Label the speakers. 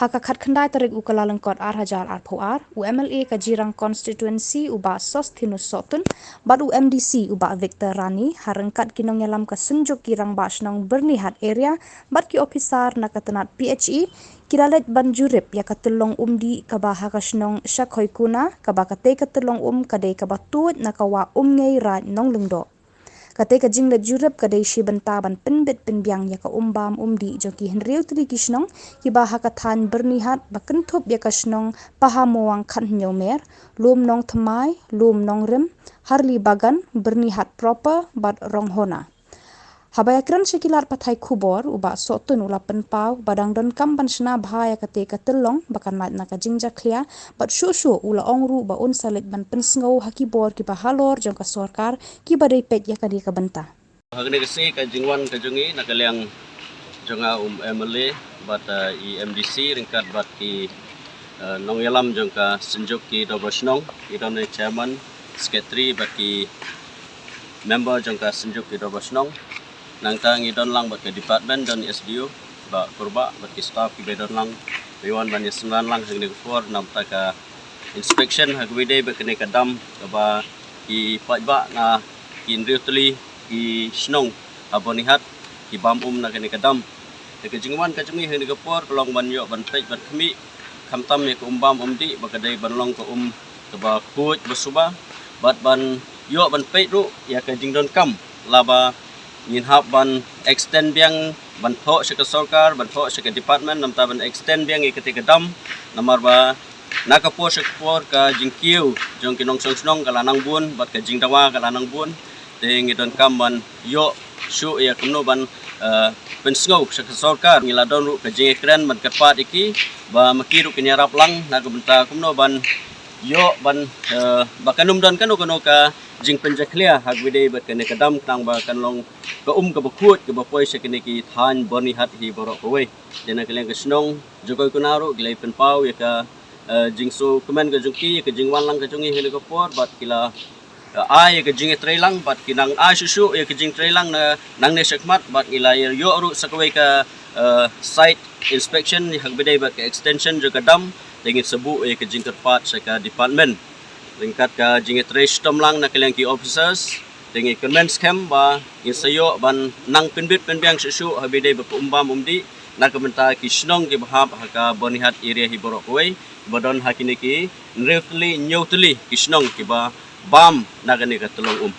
Speaker 1: Hakakat kendai tarik ukala lengkot Arhajar Arpoar, UMLA Kajirang Constituency ubah sos tinus sotun, bat UMDC ubah Victor Rani, harengkat kinong nyalam ke senjuk kirang basnong bernihat area, bat ki ofisar na katenat PHE, kiralet ban jurip ya katelong umdi kaba hakasnong syakhoi kuna, kaba kate katelong kadai kaba tuut na kawa ngei rat nong lengdo. Kate ka jinglet jurep kadai shi bentaban penbet penbiang ya ka umbam umdi joki henriu tri kisnong ki bah hakathan bernihat bakentup ya kasnong pahamuang kan nyomer lum nong thamai lum nong rem harli bagan bernihat proper bat ronghona. Habayakran sekilar patai kubor ubak sotun ula penpau badang don kampan sena bahaya kate katelong bakan mat na kajingja klia bat shushu ula ongru ba un salit ban pensngau hakibor ki bahalor jong ka sorkar ki badai pet ya kadi ka benta.
Speaker 2: Hagni kasi kajingwan kajungi nakaliang jonga MLA bat MDC ringkat bat ki nong yalam jong ka senjuk ki dobrosnong idon chairman secretary bat ki member jong ka senjuk ki dobrosnong nang tang idon lang bat ke department dan SDU ba kurba bat ki staff ki bedon lang bewan ban yasman lang hagni for nam ta ka inspection hagwide ba kene kadam ba ki pajba na ki industry ki snong abonihat ki bam na kene kadam de jingwan ka chumi hagni for kolong ban yo ban pej bat khmi khamtam ye umbam umdi ba kadai ban long ko ka ba kuj basuba bat ban yo ban pej ru ya ka jingdon kam laba ngin hab ban extend biang ban tho se ka sarkar ban tho se ka department nam ta ban extend biang e ketika dam namar ba nakapor se por ka jingkiu jong kinong songsnong ka lanang bun bat ka jingdawa ka lanang bun ding idon kam ban yo shu ya kumno ban pensngau se ka sarkar ngila don ru ka jingekren ban kapat iki ba makiru kinyarap lang nagabenta kumno ban yo ban bakanum don kanu kono ka jing penjaklia hagwide bat kene kadam tang ba kanlong ka ka bakut ka bapoi se kene ki than boni hat hi borok kowe jena keleng ka snong jokoi kunaro gilai penpau ya ka jingso kemen ka jungki ka jingwan lang ka jungi helikopter bat kila ai ka jing trailang bat kinang a susu ya ka jing trailang na nang ne sekmat bat ila yo ru sakwe ka site inspection hagwide bat ka extension jo ka dam dengin sebu ya ka jing tepat se ka department ringkat ka jinget restom lang na kaliang ki officers dengan commence camp ba insayo ban nang pinbit penbiang susu habide ba umbam umdi na kamenta ki snong ki bahab haka bonihat area hi borok we badon hakini ki nrefli nyotli ki snong ki ba bam na gani ka tulong